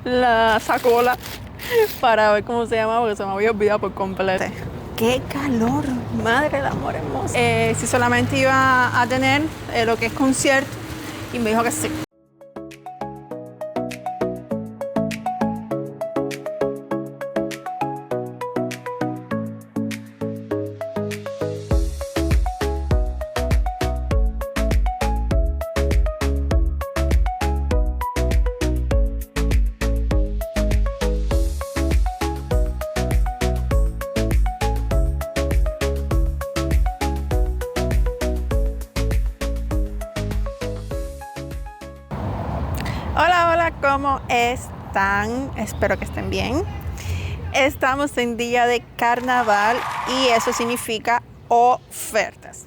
la sacola para ver cómo se llama, porque se me había olvidado por completo. ¡Qué calor! Madre del amor hermoso. Si solamente iba a tener lo que es concierto, y me dijo que sí. Hola, hola, ¿cómo están? Espero que estén bien. Estamos en día de carnaval y eso significa ofertas.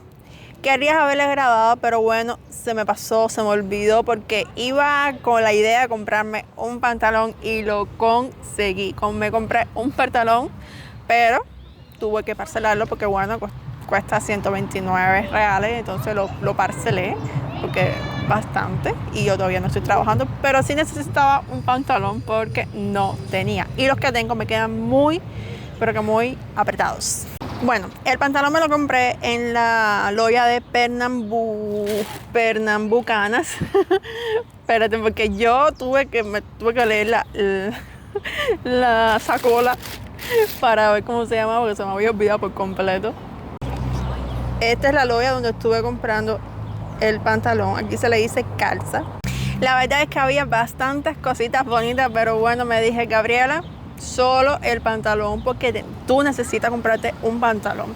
Quería haberles grabado, pero bueno, se me pasó, se me olvidó porque iba con la idea de comprarme un pantalón y lo conseguí. Me compré un pantalón, pero tuve que parcelarlo porque bueno, cuesta 129 reales, entonces lo parcelé porque bastante y yo todavía no estoy trabajando, pero sí necesitaba un pantalón porque no tenía y los que tengo me quedan muy, pero que muy apretados. Bueno, el pantalón me lo compré en la loya de Pernambucanas. Espérate, porque yo tuve que leer la sacola para ver cómo se llama, porque se me había olvidado por completo. Esta es la loya donde estuve comprando el pantalón. Aquí se le dice calza. La verdad es que había bastantes cositas bonitas, pero bueno, me dije, Gabriela, solo el pantalón, porque tú necesitas comprarte un pantalón.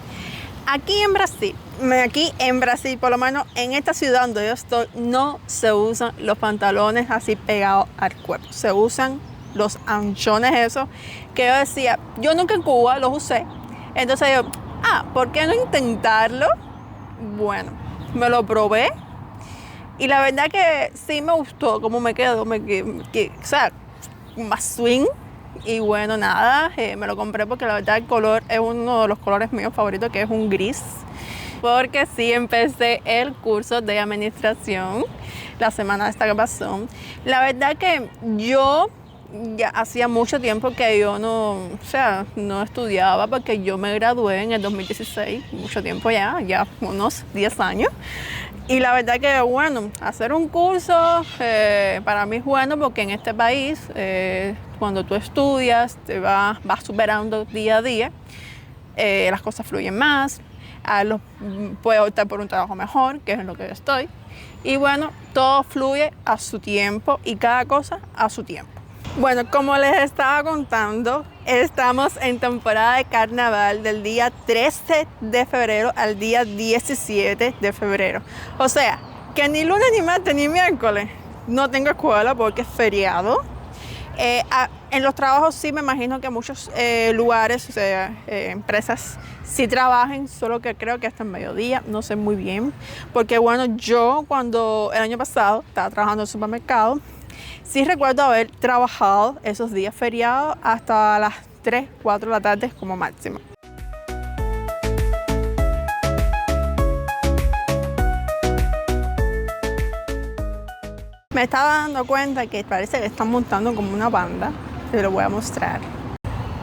Aquí en Brasil, por lo menos en esta ciudad donde yo estoy, no se usan los pantalones así pegados al cuerpo. Se usan los anchones esos, que yo decía, yo nunca en Cuba los usé. Entonces yo, ¿por qué no intentarlo? Bueno, me lo probé y la verdad que sí me gustó cómo me quedó, o sea, más swing. Y bueno, nada, me lo compré porque la verdad el color es uno de los colores míos favoritos, que es un gris. Porque sí empecé el curso de administración la semana esta que pasó. La verdad que yo ya hacía mucho tiempo que yo no estudiaba, porque yo me gradué en el 2016, mucho tiempo ya unos 10 años. Y la verdad que, bueno, hacer un curso para mí es bueno porque en este país, cuando tú estudias, te vas superando día a día, las cosas fluyen más, puedes optar por un trabajo mejor, que es en lo que yo estoy. Y bueno, todo fluye a su tiempo y cada cosa a su tiempo. Bueno, como les estaba contando, estamos en temporada de carnaval del día 13 de febrero al día 17 de febrero. O sea, que ni lunes, ni martes, ni miércoles no tengo escuela porque es feriado. En los trabajos sí me imagino que muchos lugares, o sea, empresas sí trabajen, solo que creo que hasta el mediodía, no sé muy bien. Porque bueno, yo cuando el año pasado estaba trabajando en el supermercado, sí recuerdo haber trabajado esos días feriados hasta las 3, 4 de la tarde como máximo. Me estaba dando cuenta que parece que están montando como una banda. Te lo voy a mostrar.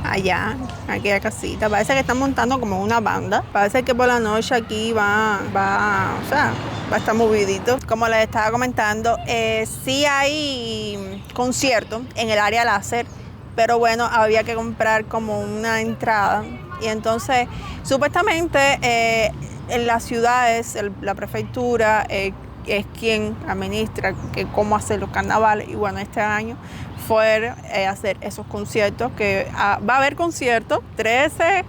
Allá, aquella casita. Parece que están montando como una banda. Parece que por la noche aquí va a estar movidito. Como les estaba comentando, sí hay conciertos en el área láser, pero bueno, había que comprar como una entrada. Y entonces, supuestamente, en las ciudades, la prefectura es quien administra cómo hacer los carnavales. Y bueno, este año fue hacer esos conciertos, que va a haber conciertos 13,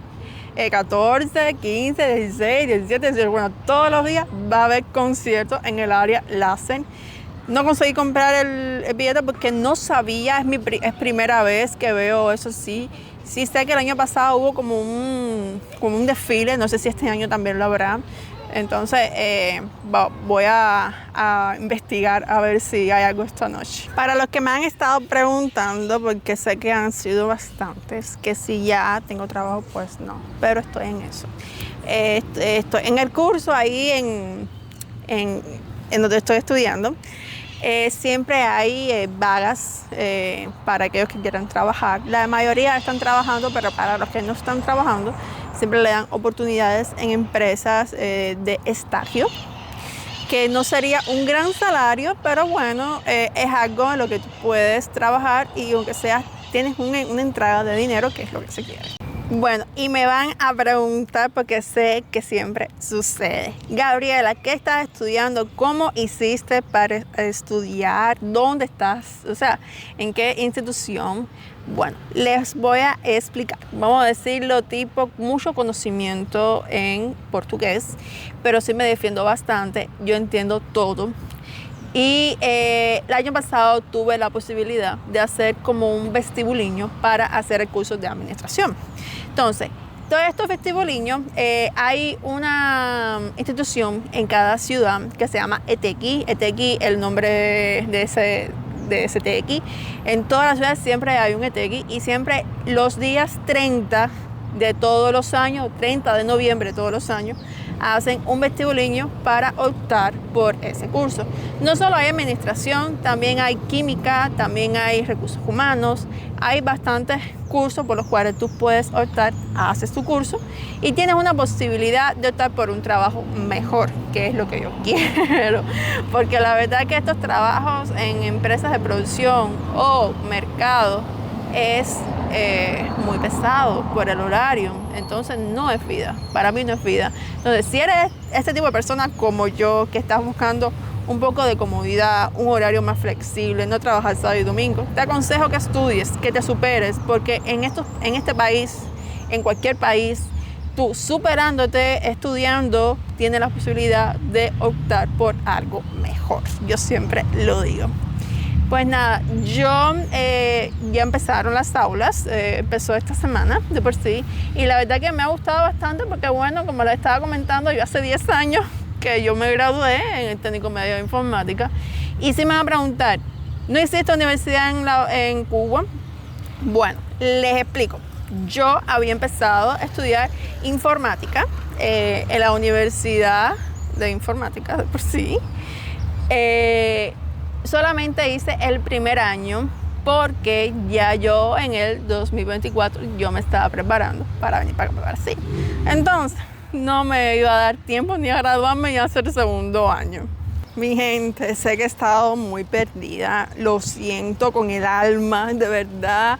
14, 15, 16, 17, 18, bueno, todos los días va a haber conciertos en el área láser. No conseguí comprar el billete porque no sabía, es primera vez que veo eso. Sí sé que el año pasado hubo como un desfile, no sé si este año también lo habrá. Entonces voy a investigar a ver si hay algo esta noche. Para los que me han estado preguntando, porque sé que han sido bastantes, que si ya tengo trabajo, pues no, pero estoy en eso. Estoy en el curso ahí en donde estoy estudiando. Siempre hay vagas para aquellos que quieran trabajar. La mayoría están trabajando, pero para los que no están trabajando, siempre le dan oportunidades en empresas de estallo, que no sería un gran salario, pero bueno, es algo en lo que tú puedes trabajar y aunque sea, tienes una entrada de dinero, que es lo que se quiere. Bueno, y me van a preguntar porque sé que siempre sucede. Gabriela, ¿qué estás estudiando? ¿Cómo hiciste para estudiar? ¿Dónde estás? O sea, ¿en qué institución? Bueno, les voy a explicar. Vamos a decirlo tipo mucho conocimiento en portugués, pero sí me defiendo bastante. Yo entiendo todo. Y el año pasado tuve la posibilidad de hacer como un vestibulinho para hacer el curso de administración. Entonces, todos estos vestibuliños, hay una institución en cada ciudad que se llama ETEQI. ETEQI, el nombre de ese TX. En todas las ciudades siempre hay un ETEQI y siempre los días 30 de todos los años, 30 de noviembre de todos los años, hacen un vestibulinho para optar por ese curso. No solo hay administración, también hay química, también hay recursos humanos, hay bastantes cursos por los cuales tú puedes optar, haces tu curso y tienes una posibilidad de optar por un trabajo mejor, que es lo que yo quiero, porque la verdad que estos trabajos en empresas de producción o mercado es muy pesado por el horario, entonces no es vida, para mí no es vida. Entonces, si eres este tipo de persona como yo, que estás buscando un poco de comodidad, un horario más flexible, no trabajar sábado y domingo, te aconsejo que estudies, que te superes, porque en este país, en cualquier país, tú superándote, estudiando, tienes la posibilidad de optar por algo mejor. Yo siempre lo digo. Pues nada, ya empezaron las aulas, empezó esta semana de por sí, y la verdad que me ha gustado bastante porque bueno, como les estaba comentando, yo hace 10 años que yo me gradué en el técnico medio de informática, y si me van a preguntar, ¿no hiciste universidad en Cuba? Bueno, les explico. Yo había empezado a estudiar informática en la Universidad de Informática de por sí. Solamente hice el primer año porque ya yo en el 2024 yo me estaba preparando para venir para Brasil. Entonces no me iba a dar tiempo ni a graduarme ni a hacer el segundo año. Mi gente, sé que he estado muy perdida, lo siento con el alma, de verdad.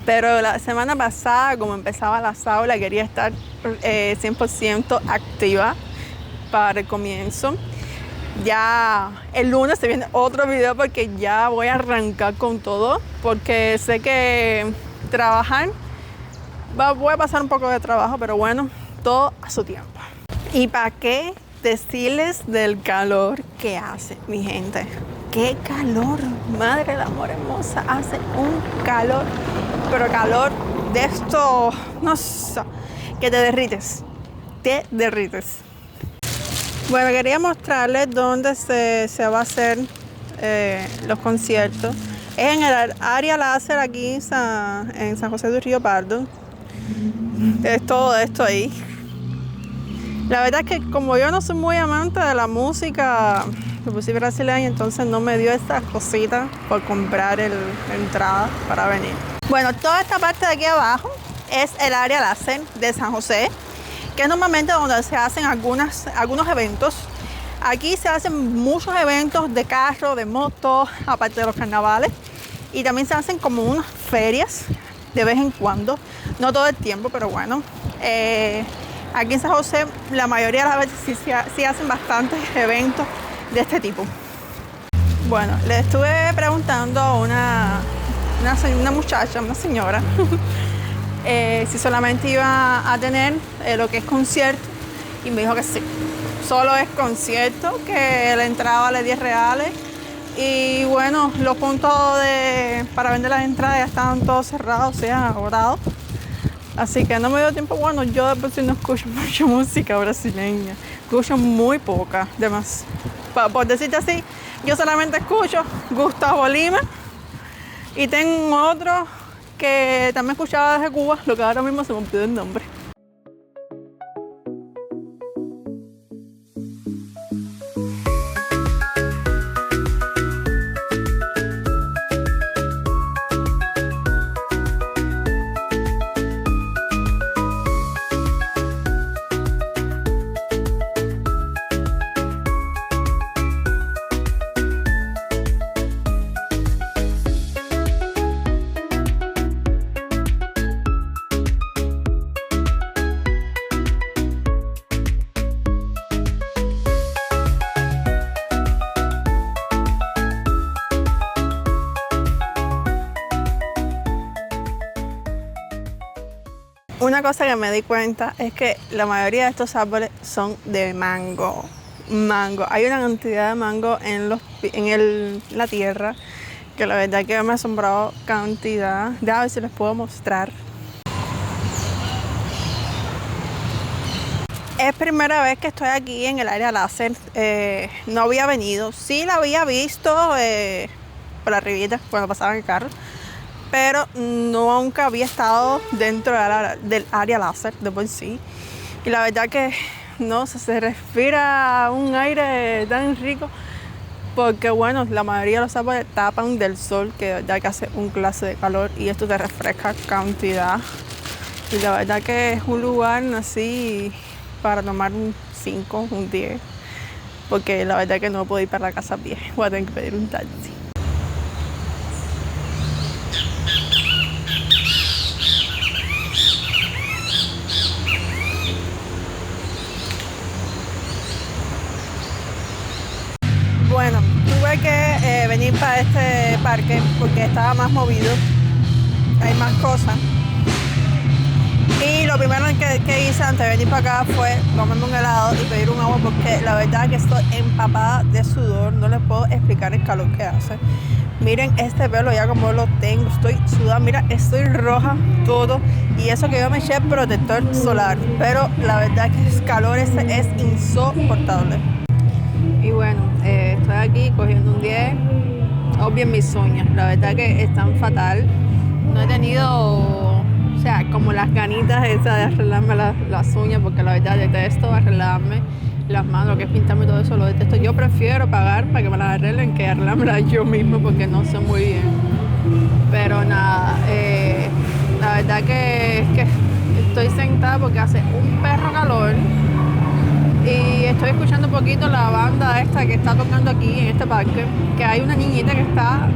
Pero la semana pasada, como empezaba las aulas, quería estar 100% activa para el comienzo. Ya el lunes se viene otro video porque ya voy a arrancar con todo, porque sé que trabajar, voy a pasar un poco de trabajo, pero bueno, todo a su tiempo. ¿Y para qué decirles del calor que hace, mi gente? ¡Qué calor! Madre del amor hermosa, hace un calor, pero calor de esto, no sé, que te derrites. Bueno, quería mostrarles dónde se va a hacer los conciertos. Es en el área láser aquí en San José del Río Pardo. Es todo esto ahí. La verdad es que como yo no soy muy amante de la música brasileña, entonces no me dio estas cositas por comprar la entrada para venir. Bueno, toda esta parte de aquí abajo es el área láser de San José, que es normalmente donde se hacen algunos eventos. Aquí se hacen muchos eventos de carro, de moto, aparte de los carnavales. Y también se hacen como unas ferias de vez en cuando. No todo el tiempo, pero bueno. Aquí en San José la mayoría de las veces sí hacen bastantes eventos de este tipo. Bueno, le estuve preguntando a una muchacha, una señora, si solamente iba a tener lo que es concierto, y me dijo que sí, solo es concierto, que la entrada vale 10 reales y bueno, los puntos para vender las entradas ya estaban todos cerrados, o sea, agotados, así que no me dio tiempo. Bueno, yo de por sí no escucho mucha música brasileña, escucho muy poca, demás. Por decirte así, yo solamente escucho Gustavo Lima y tengo otro que también escuchaba desde Cuba, lo que ahora mismo se me olvidó el nombre. Una cosa que me di cuenta es que la mayoría de estos árboles son de mango. Mango. Hay una cantidad de mango en la tierra que la verdad que me ha asombrado cantidad. Déjame ver si les puedo mostrar. Es primera vez que estoy aquí en el área láser. No había venido. Sí la había visto por la arribita cuando pasaba en el carro, pero nunca había estado dentro del área láser de por sí. Y la verdad que no se respira un aire tan rico, porque bueno, la mayoría de los árboles tapan del sol, que de verdad que hace un clase de calor y esto te refresca cantidad. Y la verdad que es un lugar así para tomar un 5, un 10, porque la verdad que no puedo ir para la casa a pie, voy a tener que pedir un taxi. Bueno, tuve que venir para este parque porque estaba más movido, hay más cosas. Y lo primero que hice antes de venir para acá fue tomarme un helado y pedir un agua, porque la verdad que estoy empapada de sudor, no les puedo explicar el calor que hace. Miren este pelo ya como lo tengo, estoy sudada, mira, estoy roja todo, y eso que yo me eché protector solar, pero la verdad que el calor ese es insoportable. Y bueno, estoy aquí cogiendo un 10. Obvio mis uñas, la verdad que están fatal. No he tenido, o sea, como las ganitas esas de arreglarme las uñas, porque la verdad detesto arreglarme las manos, lo que es pintarme todo eso, lo detesto. Yo prefiero pagar para que me las arreglen que arreglármelas yo mismo, porque no sé muy bien. Pero nada, la verdad que es que estoy sentada porque hace un perro calor. Y estoy escuchando un poquito la banda esta que está tocando aquí en este parque, que hay una niñita que está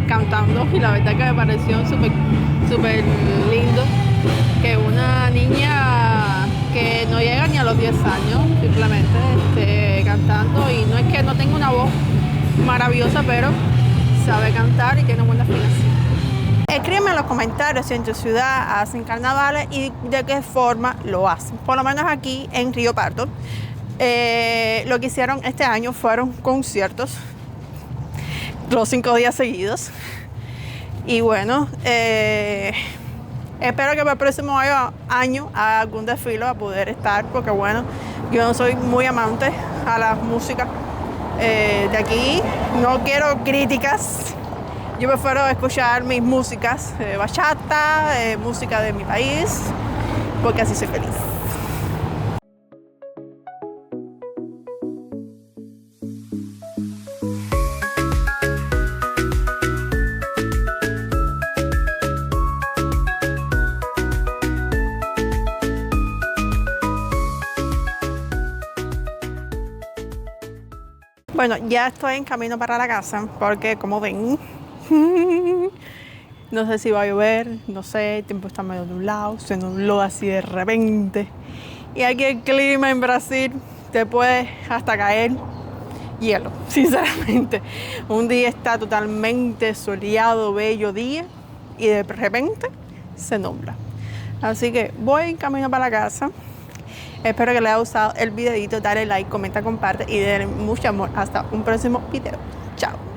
cantando, y la verdad que me pareció súper lindo que una niña que no llega ni a los 10 años simplemente esté cantando, y no es que no tenga una voz maravillosa, pero sabe cantar y tiene buena afinación. Escríbeme en los comentarios si en tu ciudad hacen carnavales y de qué forma lo hacen. Por lo menos aquí en Río Pardo, lo que hicieron este año fueron conciertos los 5 días seguidos. Y bueno, espero que para el próximo año haga algún desfile a poder estar, porque bueno, yo no soy muy amante a la música de aquí. No quiero críticas. Yo prefiero escuchar mis músicas, bachata, música de mi país, porque así soy feliz. Bueno, ya estoy en camino para la casa, porque como ven, no sé si va a llover, no sé, el tiempo está medio nublado, se nubló así de repente. Y aquí el clima en Brasil te puede hasta caer hielo, sinceramente. Un día está totalmente soleado, bello día, y de repente se nubla. Así que voy en camino para la casa. Espero que les haya gustado el videito, dale like, comenta, comparte y denle mucho amor. Hasta un próximo video. Chao.